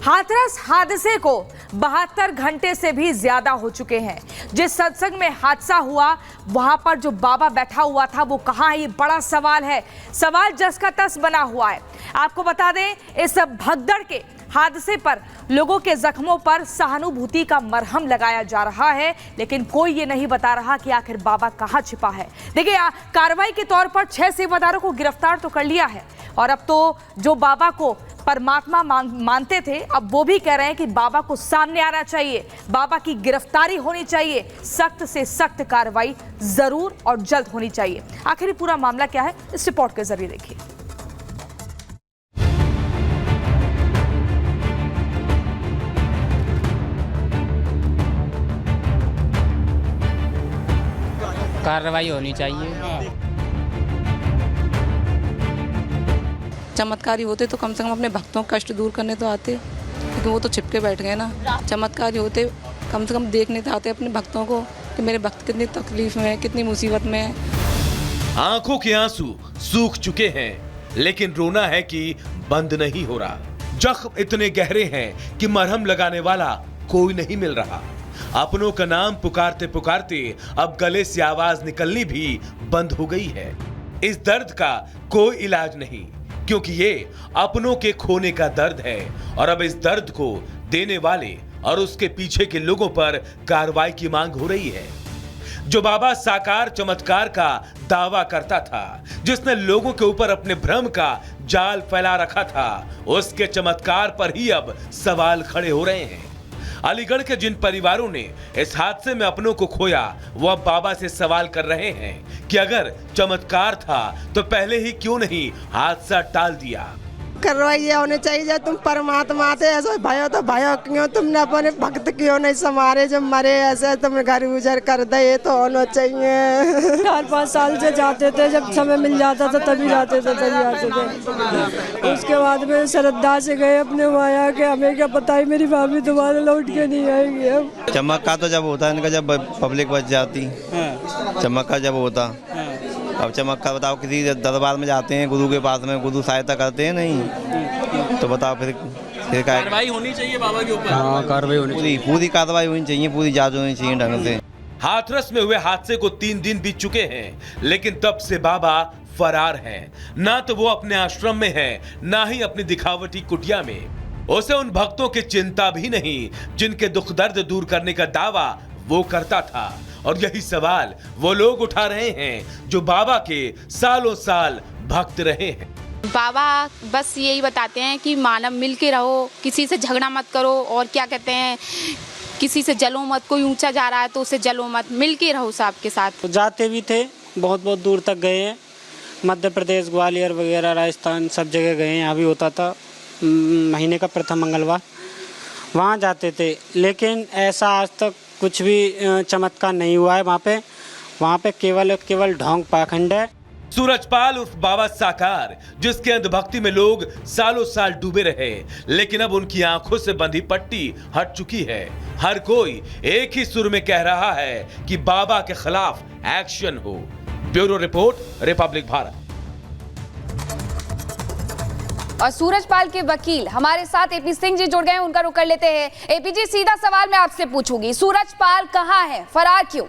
हाथरस हादसे को 72 घंटे से भी ज्यादा हो चुके हैं। जिस सत्संग में हादसा हुआ वहां पर जो बाबा बैठा हुआ था वो कहाँ है, ये बड़ा सवाल है। सवाल जस का तस बना हुआ है। आपको बता दें, इस भगदड़ के हादसे पर लोगों के जख्मों पर सहानुभूति का मरहम लगाया जा रहा है, लेकिन कोई ये नहीं बता रहा कि आखिर बाबा कहाँ छिपा है। देखिए, कार्रवाई के तौर पर 6 सेवादारों को गिरफ्तार तो कर लिया है और अब तो जो बाबा को परमात्मा मानते थे, अब वो भी कह रहे हैं कि बाबा को सामने आना चाहिए, बाबा की गिरफ्तारी होनी चाहिए, सख्त से सख्त कार्रवाई जरूर और जल्द होनी चाहिए। आखिर पूरा मामला क्या है, इस रिपोर्ट के जरिए देखिए। कार्रवाई होनी चाहिए। चमत्कारी होते तो कम से कम अपने भक्तों का कष्ट दूर करने तो आते, लेकिन वो तो छिपके बैठ गए ना। चमत्कारी होते कम से कम देखने तो आते अपने भक्तों को कि मेरे भक्त कितनी तकलीफ में है, कितनी मुसीबत में है। आंखों के आंसू सूख चुके हैं, लेकिन रोना है कि बंद नहीं हो रहा। जख्म इतने गहरे हैं कि मरहम लगाने वाला कोई नहीं मिल रहा। अपनों का नाम पुकारते पुकारते अब गले से आवाज निकलनी भी बंद हो गई है। इस दर्द का कोई इलाज नहीं, क्योंकि ये अपनों के खोने का दर्द है और अब इस दर्द को देने वाले और उसके पीछे के लोगों पर कार्रवाई की मांग हो रही है। जो बाबा साकार चमत्कार का दावा करता था, जिसने लोगों के ऊपर अपने भ्रम का जाल फैला रखा था, उसके चमत्कार पर ही अब सवाल खड़े हो रहे हैं। अलीगढ़ के जिन परिवारों ने इस हादसे में अपनों को खोया, वो अब बाबा से सवाल कर रहे हैं कि अगर चमत्कार था तो पहले ही क्यों नहीं हादसा टाल दिया। कार्रवाई ये होनी चाहिए, जब तुम परमात्मा थे ऐसा भयो तो भयो क्यों, तुमने अपने भक्त क्यों नहीं संवारे, जब मरे ऐसे तुमने घर गुजर कर दे, तो होना चाहिए। 4-5 साल से जाते थे, जब समय मिल जाता था तभी जाते थे, तभी आते थे। उसके बाद में श्रद्धा से गए अपने माया के, हमें क्या पता है मेरी भाभी दोबारा लौट के नहीं आएगी। अब चमत्कार तो जब होता है इनका, जब पब्लिक बच जाती, चमत्कार जब होता। अब चमत्कार बताओ, किसी दरबार में जाते हैं गुरु के पास में, गुरु सहायता करते हैं नहीं, तो बताओ फिर कार्रवाई होनी चाहिए बाबा के ऊपर। हाँ, कार्रवाई होनी चाहिए, पूरी कार्रवाई होनी चाहिए, पूरी जांच होनी चाहिए ढंग से। हाथरस में हुए हादसे को 3 दिन बीत चुके हैं, लेकिन तब से बाबा फरार हैं। ना तो वो अपने आश्रम में हैं, ना ही अपनी दिखावटी कुटिया में। उसे उन भक्तों की चिंता भी नहीं जिनके दुख दर्द दूर करने का दावा वो करता था। और यही सवाल वो लोग उठा रहे हैं जो बाबा के सालों साल भक्त रहे हैं। बाबा बस यही बताते हैं कि मानव मिल के रहो, किसी से झगड़ा मत करो, और क्या कहते हैं, किसी से जलो मत, कोई ऊंचा जा रहा है तो उसे जलो मत, मिल के रहो सबके साथ। जाते भी थे, बहुत बहुत दूर तक गए हैं, मध्य प्रदेश, ग्वालियर वगैरह, राजस्थान, सब जगह गए हैं। यहाँ भी होता था महीने का प्रथम मंगलवार, वहाँ जाते थे, लेकिन ऐसा आज तक कुछ भी चमत्कार नहीं हुआ है वहाँ पे केवल ढोंग पाखंड है। सूरजपाल उर्फ बाबा साकार, जिसके अंधभक्ति में लोग सालों साल डूबे रहे, लेकिन अब उनकी आंखों से बंधी पट्टी हट चुकी है। हर कोई एक ही सुर में कह रहा है कि बाबा के खिलाफ एक्शन हो। Bureau report, Republic Bharat. और सूरजपाल के वकील हमारे साथ एपी सिंह जी जुड़ गए हैं, उनका रुख कर लेते हैं। एपी जी, सीधा सवाल मैं आपसे पूछूंगी, सूरजपाल कहाँ है, फरार क्यों?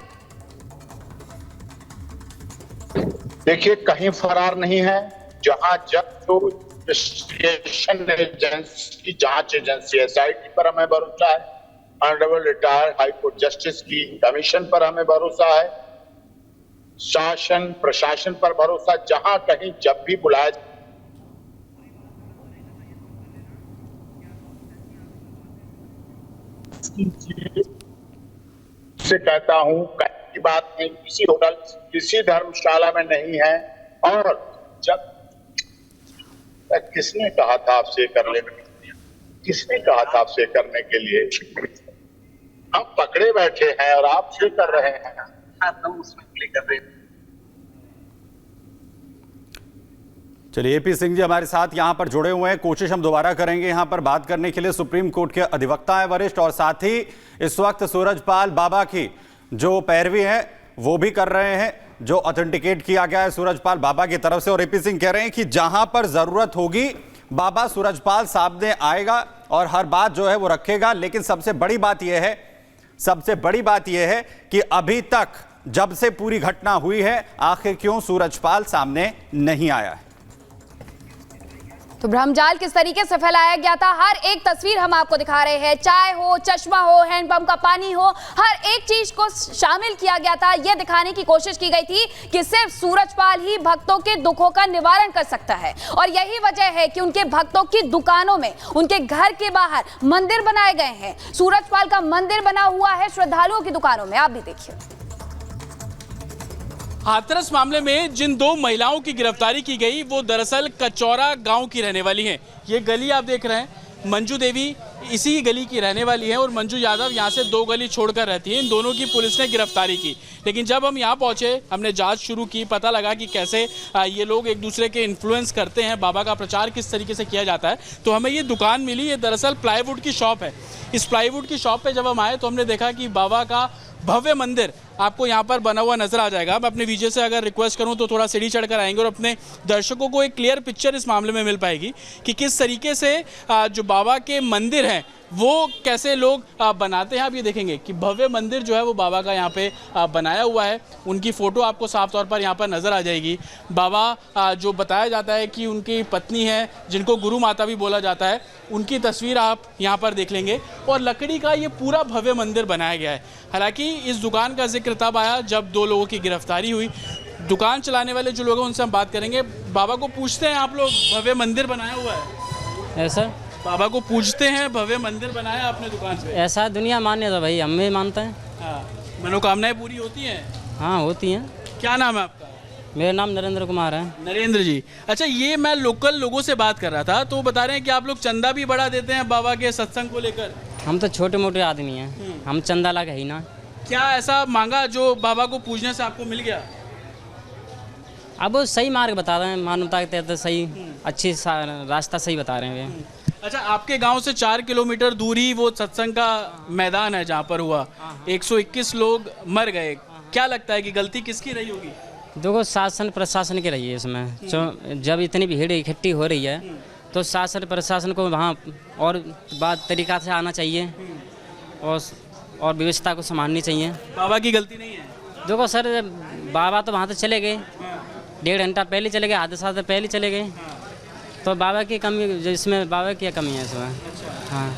देखिए, कहीं फरार नहीं है। जहां जो इन्वेस्टिगेशन एजेंसी, जांच एजेंसी एसआईटी पर हमें भरोसा है, honourable retired high court justice की कमीशन पर हमें भरोसा है, शासन प्रशासन पर भरोसा। जहां कहीं जब भी बुलाया से कहता हूं, की बात नहीं, किसी होटल, किसी धर्मशाला में नहीं है। और जब किसने कहा था आपसे कर लेने, किसने कहा था आपसे करने के लिए? हम पकड़े बैठे हैं और आप से कर रहे हैं, उसमें कर रहे हैं। चलिए, एपी सिंह जी हमारे साथ यहाँ पर जुड़े हुए हैं। कोशिश हम दोबारा करेंगे यहाँ पर बात करने के लिए। सुप्रीम कोर्ट के अधिवक्ता हैं वरिष्ठ, और साथ ही इस वक्त सूरजपाल बाबा की जो पैरवी है वो भी कर रहे हैं, जो ऑथेंटिकेट किया गया है सूरजपाल बाबा की तरफ से। और एपी सिंह कह रहे हैं कि जहां पर जरूरत होगी बाबा सूरजपाल सामने आएगा और हर बात जो है वो रखेगा। लेकिन सबसे बड़ी बात यह है कि अभी तक जब से पूरी घटना हुई है, आखिर क्यों सूरजपाल सामने नहीं आया है। तो भ्रमजाल किस तरीके से फैलाया गया था, हर एक तस्वीर हम आपको दिखा रहे हैं। चाय हो, चश्मा हो, हैंडपंप का पानी हो, हर एक चीज को शामिल किया गया था। यह दिखाने की कोशिश की गई थी कि सिर्फ सूरजपाल ही भक्तों के दुखों का निवारण कर सकता है। और यही वजह है कि उनके भक्तों की दुकानों में, उनके घर के बाहर मंदिर बनाए गए हैं। सूरजपाल का मंदिर बना हुआ है श्रद्धालुओं की दुकानों में, आप भी देखिए। हाथरस मामले में जिन 2 महिलाओं की गिरफ्तारी की गई वो दरअसल कचौरा गांव की रहने वाली हैं। ये गली आप देख रहे हैं, मंजू देवी इसी गली की रहने वाली है और मंजू यादव यहाँ से 2 गली छोड़कर रहती है। इन दोनों की पुलिस ने गिरफ्तारी की, लेकिन जब हम यहाँ पहुँचे, हमने जांच शुरू की, पता लगा कि कैसे ये लोग एक दूसरे के इन्फ्लुएंस करते हैं, बाबा का प्रचार किस तरीके से किया जाता है। तो हमें ये दुकान मिली, ये दरअसल प्लाईवुड की शॉप है। इस प्लाईवुड की शॉप पे जब हम आए तो हमने देखा कि बाबा का भव्य मंदिर आपको यहाँ पर बना हुआ नजर आ जाएगा। मैं अपने विजय से अगर रिक्वेस्ट करूँ तो थोड़ा सीढ़ी चढ़कर आएंगे और अपने दर्शकों को एक क्लियर पिक्चर इस मामले में मिल पाएगी कि किस तरीके से जो बाबा के मंदिर हैं वो कैसे लोग बनाते हैं। आप ये देखेंगे कि भव्य मंदिर जो है वो बाबा का यहाँ पे बनाया हुआ है। उनकी फ़ोटो आपको साफ तौर पर यहाँ पर नज़र आ जाएगी। बाबा जो बताया जाता है कि उनकी पत्नी है, जिनको गुरु माता भी बोला जाता है, उनकी तस्वीर आप यहाँ पर देख लेंगे। और लकड़ी का ये पूरा भव्य मंदिर बनाया गया है। हालांकि इस दुकान का जिक्र तब आया जब 2 लोगों की गिरफ्तारी हुई। दुकान चलाने वाले जो लोग हैं उनसे हम बात करेंगे। बाबा को पूछते हैं, आप लोग भव्य मंदिर बनाया हुआ है? ऐसा बाबा को पूछते हैं, भव्य मंदिर बनाया आपने दुकान पे? ऐसा दुनिया मान्य तो भाई हम भी मानते हैं। हाँ, मनोकामनाएं पूरी होती हैं? हाँ होती हैं। क्या नाम है आपका? मेरा नाम नरेंद्र कुमार है। नरेंद्र जी, अच्छा, ये मैं लोकल लोगों से बात कर रहा था तो बता रहे हैं कि आप लोग चंदा भी बढ़ा देते हैं बाबा के सत्संग को लेकर। हम तो छोटे मोटे आदमी हैं, हम चंदा ला के ही ना। क्या ऐसा मांगा जो बाबा को पूछने से आपको मिल गया? अब वो सही मार्ग बता रहे हैं, मानवता के तहत सही अच्छी रास्ता सही बता रहे हैं वे। अच्छा, आपके गांव से 4 किलोमीटर दूर ही वो सत्संग का मैदान है जहाँ पर हुआ, 121 लोग मर गए। क्या लगता है कि गलती किसकी रही होगी? देखो, शासन प्रशासन की रही है इसमें। जब इतनी भीड़ इकट्ठी हो रही है तो शासन प्रशासन को वहाँ और बात तरीका से आना चाहिए और व्यवस्था को संभालनी चाहिए। बाबा की गलती नहीं है? देखो सर, बाबा तो वहाँ तो चले गए, 1.5 घंटा पहले चले गए, आधे साल पहले चले गए। तो बाबा की कमी, इसमें बाबा की कमी है इसमें। हाँ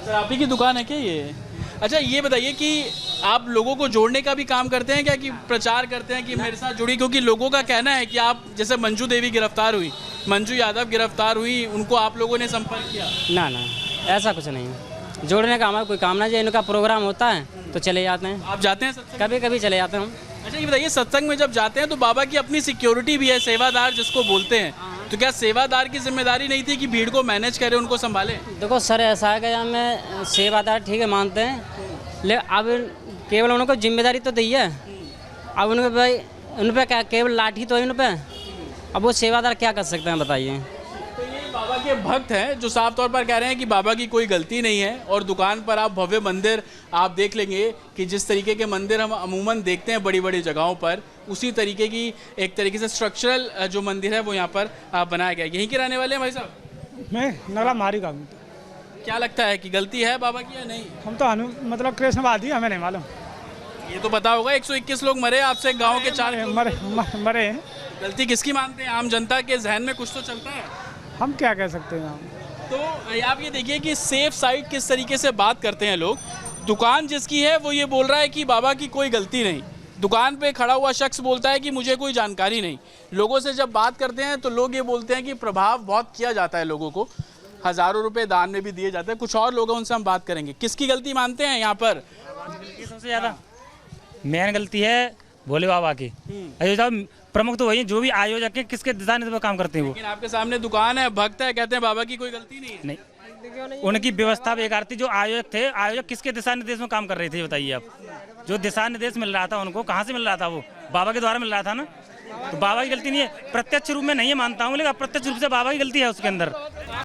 सर, आप ही की दुकान है क्या ये? अच्छा, ये बताइए कि आप लोगों को जोड़ने का भी काम करते हैं क्या, कि प्रचार करते हैं कि मेरे साथ जुड़ी? क्योंकि लोगों का कहना है कि आप, जैसे मंजू देवी गिरफ्तार हुई, मंजू यादव गिरफ्तार हुई, उनको आप लोगों ने संपर्क किया? ना ना, ऐसा कुछ नहीं है। जोड़ने का हमारा कोई काम ना, जो इनका प्रोग्राम होता है तो चले जाते हैं। आप जाते हैं सत्संग? कभी कभी चले जाते हैं हम। अच्छा, ये बताइए, सत्संग में जब जाते हैं तो बाबा की अपनी सिक्योरिटी भी है, सेवादार जिसको बोलते हैं, तो क्या सेवादार की जिम्मेदारी नहीं थी कि भीड़ को मैनेज करे, उनको संभाले? देखो सर, ऐसा है कि हमें सेवादार ठीक है मानते हैं, लेकिन अब केवल उनको जिम्मेदारी तो दी है। अब उनके भाई, उन पर क्या केवल लाठी तो है उन पर, अब वो सेवादार क्या कर सकते हैं बताइए। तो ये बाबा के भक्त हैं जो साफ तौर पर कह रहे हैं कि बाबा की कोई गलती नहीं है। और दुकान पर आप भव्य मंदिर आप देख लेंगे कि जिस तरीके के मंदिर हम अमूमन देखते हैं बड़ी बड़ी जगहों पर, उसी तरीके की एक तरीके से स्ट्रक्चरल जो मंदिर है वो यहाँ पर बनाया गया। यहीं के रहने वाले हैं भाई साहब? मैं नगला मारी का हूँ। क्या लगता है कि गलती है बाबा की या नहीं? हम तो मतलब कृष्णवादी, हमें नहीं मालूम। ये तो पता होगा, 121 लोग मरे आपसे गाँव के 4 मरे। गलती किसकी मानते हैं? आम जनता के जहन में कुछ तो चलता है। हम क्या कह सकते हैं? तो आप ये देखिए कि सेफ साइड किस तरीके से बात करते हैं लोग। दुकान जिसकी है वो ये बोल रहा है कि बाबा की कोई गलती नहीं। दुकान पे खड़ा हुआ शख्स बोलता है कि मुझे कोई जानकारी नहीं। लोगों से जब बात करते हैं तो लोग ये बोलते हैं कि प्रभाव बहुत किया जाता है लोगों को, हज़ारों रुपए दान में भी दिए जाते हैं। कुछ और लोग हैं, उनसे हम बात करेंगे। किसकी गलती मानते हैं यहाँ पर? सबसे ज़्यादा मेन गलती है भोले बाबा की। प्रमुख तो वही, जो भी आयोजक है किसके दिशा निर्देश पर काम करते हैं वो। लेकिन आपके सामने दुकान है, भक्त है, कहते हैं बाबा की कोई गलती नहीं है। नहीं, उनकी व्यवस्था बेकार थी। जो आयोजक थे, आयोजक किसके दिशा निर्देश में काम कर रहे थे बताइए आप? जो दिशा निर्देश मिल रहा था उनको, कहाँ से मिल रहा था? वो बाबा के द्वारा मिल रहा था ना। तो बाबा की गलती नहीं है, प्रत्यक्ष रूप में नहीं मानता हूँ, लेकिन अप्रत्यक्ष रूप से बाबा की गलती है उसके अंदर।